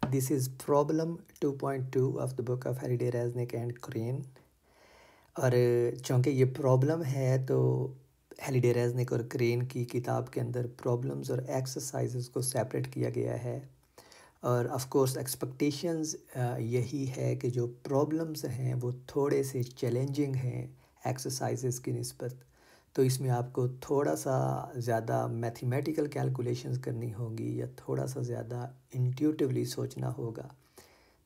This is problem 2.2 of the book of Halliday, Resnick and Crane। और चूँकि ये problem है तो हेलिडे रेज़निक और क्रेन की किताब के अंदर प्रॉब्लम्स और एक्सरसाइजेस को सेपरेट किया गया है। और ऑफ कोर्स एक्सपेक्टेशंस यही है कि जो प्रॉब्लम्स हैं वो थोड़े से चैलेंजिंग हैं एक्सरसाइजेस की निस्बत। तो इसमें आपको थोड़ा सा ज़्यादा मैथमेटिकल कैलकुलेशंस करनी होगी या थोड़ा सा ज़्यादा इंट्यूटिवली सोचना होगा।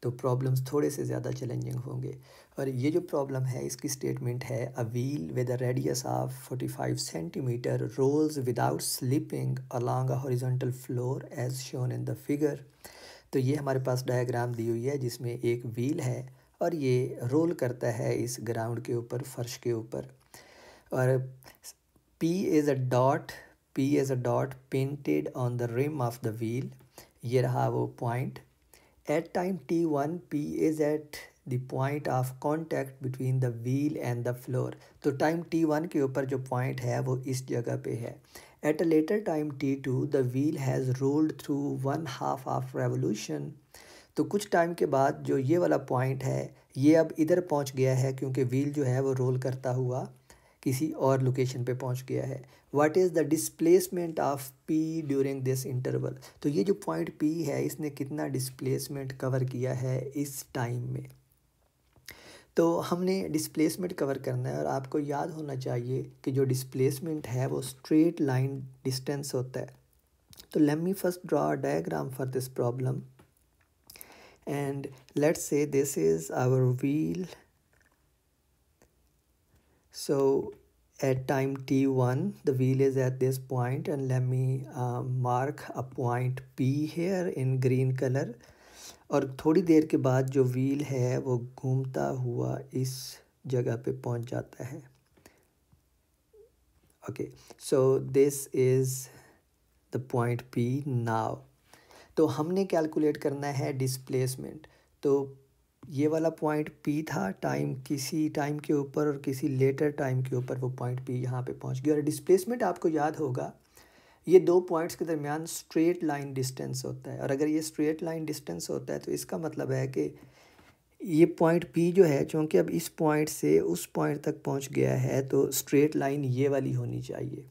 तो प्रॉब्लम्स थोड़े से ज़्यादा चैलेंजिंग होंगे। और ये जो प्रॉब्लम है इसकी स्टेटमेंट है a wheel with a radius of 45 centimetre rolls without slipping along a horizontal floor as shown in the figure. तो ये हमारे पास डायग्राम दी हुई है जिसमें एक व्हील है और ये रोल करता है इस ग्राउंड के ऊपर, फर्श के ऊपर। और P is a dot, P is a dot painted on the rim of the wheel। ये रहा वो point. At time t1, P is at the point of contact between the wheel and the floor। तो time t1 के ऊपर जो point है वो इस जगह पे है। At a later time t2, the wheel has rolled through 1/2 of revolution। तो कुछ टाइम के बाद जो ये वाला पॉइंट है ये अब इधर पहुंच गया है क्योंकि व्हील जो है वो रोल करता हुआ किसी और लोकेशन पे पहुंच गया है। What is the displacement of P during this interval. तो ये जो पॉइंट पी है इसने कितना डिस्प्लेसमेंट कवर किया है इस टाइम में। तो हमने डिस्प्लेसमेंट कवर करना है और आपको याद होना चाहिए कि जो डिस्प्लेसमेंट है वो स्ट्रेट लाइन डिस्टेंस होता है। तो let me first draw a diagram for this problem and let's say this is our wheel. So at time t1 the wheel is at this point and let me mark a point P here in green color। और थोड़ी देर के बाद जो wheel है वो घूमता हुआ इस जगह पे पहुंच जाता है। Okay, so this is the point P now. तो हमने कैलकुलेट करना है डिस्प्लेसमेंट। तो ये वाला पॉइंट P था टाइम किसी टाइम के ऊपर और किसी लेटर टाइम के ऊपर वो पॉइंट P यहाँ पे पहुँच गया। और डिस्प्लेसमेंट आपको याद होगा ये दो पॉइंट्स के दरमियान स्ट्रेट लाइन डिस्टेंस होता है। और अगर ये स्ट्रेट लाइन डिस्टेंस होता है तो इसका मतलब है कि ये पॉइंट P जो है चूँकि अब इस पॉइंट से उस पॉइंट तक पहुँच गया है तो स्ट्रेट लाइन ये वाली होनी चाहिए।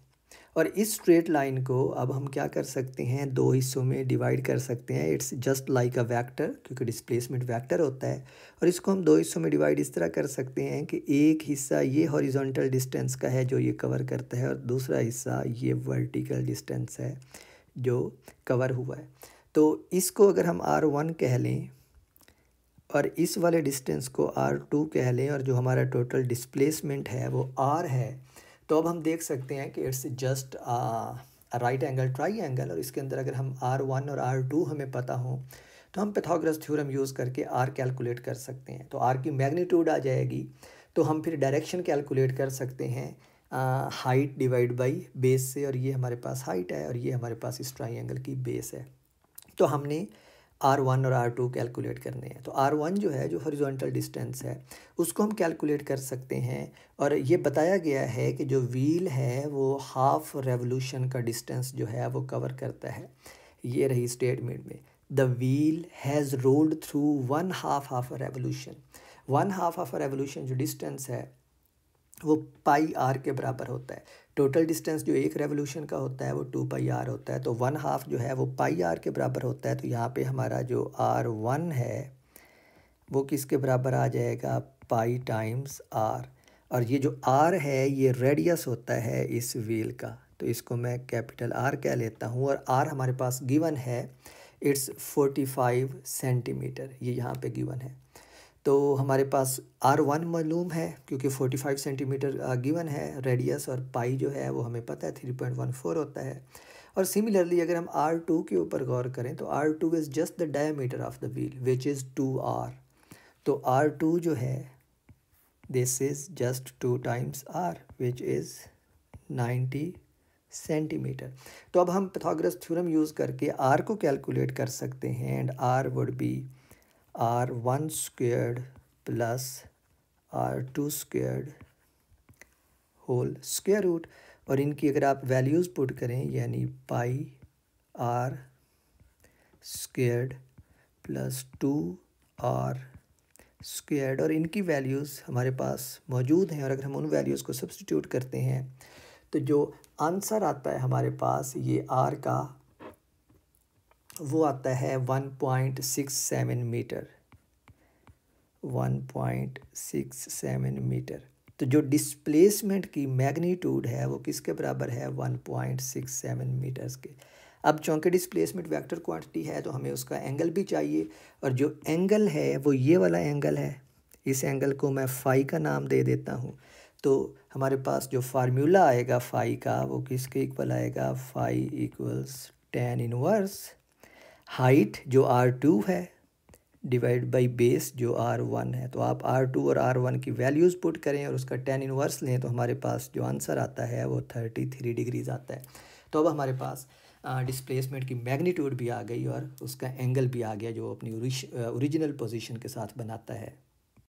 और इस स्ट्रेट लाइन को अब हम क्या कर सकते हैं, दो हिस्सों में डिवाइड कर सकते हैं। It's just like a vector क्योंकि डिस्प्लेसमेंट वेक्टर होता है। और इसको हम दो हिस्सों में डिवाइड इस तरह कर सकते हैं कि एक हिस्सा ये हॉरिजॉन्टल डिस्टेंस का है जो ये कवर करता है और दूसरा हिस्सा ये वर्टिकल डिस्टेंस है जो कवर हुआ है। तो इसको अगर हम R1 कह लें और इस वाले डिस्टेंस को R2 कह लें और जो हमारा टोटल डिस्प्लेसमेंट है वो R है, तो अब हम देख सकते हैं कि it's just right angle triangle. और इसके अंदर अगर हम R1 और R2 हमें पता हो तो हम पाइथागोरस थ्योरम यूज़ करके R कैलकुलेट कर सकते हैं। तो R की मैग्नीट्यूड आ जाएगी। तो हम फिर डायरेक्शन कैलकुलेट कर सकते हैं हाइट डिवाइड बाई बेस से। और ये हमारे पास हाइट है और ये हमारे पास इस ट्राइंगल की बेस है। तो हमने R1 और R2 कैलकुलेट करने हैं। तो R1 जो है जो हॉरिजॉन्टल डिस्टेंस है उसको हम कैलकुलेट कर सकते हैं। और ये बताया गया है कि जो व्हील है वो हाफ रेवोल्यूशन का डिस्टेंस जो है वो कवर करता है। ये रही स्टेटमेंट में the wheel has rolled through 1/2 of a revolution. 1/2 of a revolution जो डिस्टेंस है वो पाई आर के बराबर होता है। टोटल डिस्टेंस जो एक रेवोल्यूशन का होता है वो 2πr होता है। तो 1/2 जो है वो पाई आर के बराबर होता है। तो यहाँ पे हमारा जो R1 है वो किसके बराबर आ जाएगा, पाई टाइम्स आर। और ये जो R है ये रेडियस होता है इस व्हील का। तो इसको मैं कैपिटल R कह लेता हूँ। और R हमारे पास गिवन है, इट्स 45 सेंटीमीटर, ये यहाँ पे गिवन है। तो हमारे पास R1 मालूम है क्योंकि 45 सेंटीमीटर गिवन है रेडियस, और पाई जो है वो हमें पता है 3.14 होता है। और सिमिलरली अगर हम R2 के ऊपर गौर करें तो R2 is just the diameter of the wheel which is 2r। तो R2 जो है this is just 2 times R which is 90 centimetre. तो अब हम पाइथागोरस थ्योरम यूज़ करके R को कैलकुलेट कर सकते हैं। And R would be R1 squared plus R2 squared whole square root. और इनकी अगर आप वैल्यूज़ पुट करें यानी pi R squared plus 2r squared, और इनकी वैल्यूज़ हमारे पास मौजूद हैं। और अगर हम उन वैल्यूज़ को सब्स्टिट्यूट करते हैं तो जो आंसर आता है हमारे पास ये r का, वो आता है 1.67 मीटर, 1.67 मीटर। तो जो डिस्प्लेसमेंट की मैग्नीट्यूड है वो किसके बराबर है, 1.67 मीटर्स के। अब चूँकि डिस्प्लेसमेंट वेक्टर क्वांटिटी है तो हमें उसका एंगल भी चाहिए, और जो एंगल है वो ये वाला एंगल है। इस एंगल को मैं फाई का नाम दे देता हूँ। तो हमारे पास जो फार्मूला आएगा फाई का, वो किसके इक्वल आएगा, phi equals tan inverse height जो r2 है डिवाइड बाई बेस जो r1 है। तो आप r2 और r1 की वैल्यूज़ पुट करें और उसका tan इनवर्स लें तो हमारे पास जो आंसर आता है वो 33 डिग्रीज आता है। तो अब हमारे पास डिस्प्लेसमेंट की मैग्नीट्यूड भी आ गई और उसका एंगल भी आ गया जो अपनी ओरिजिनल पोजीशन के साथ बनाता है।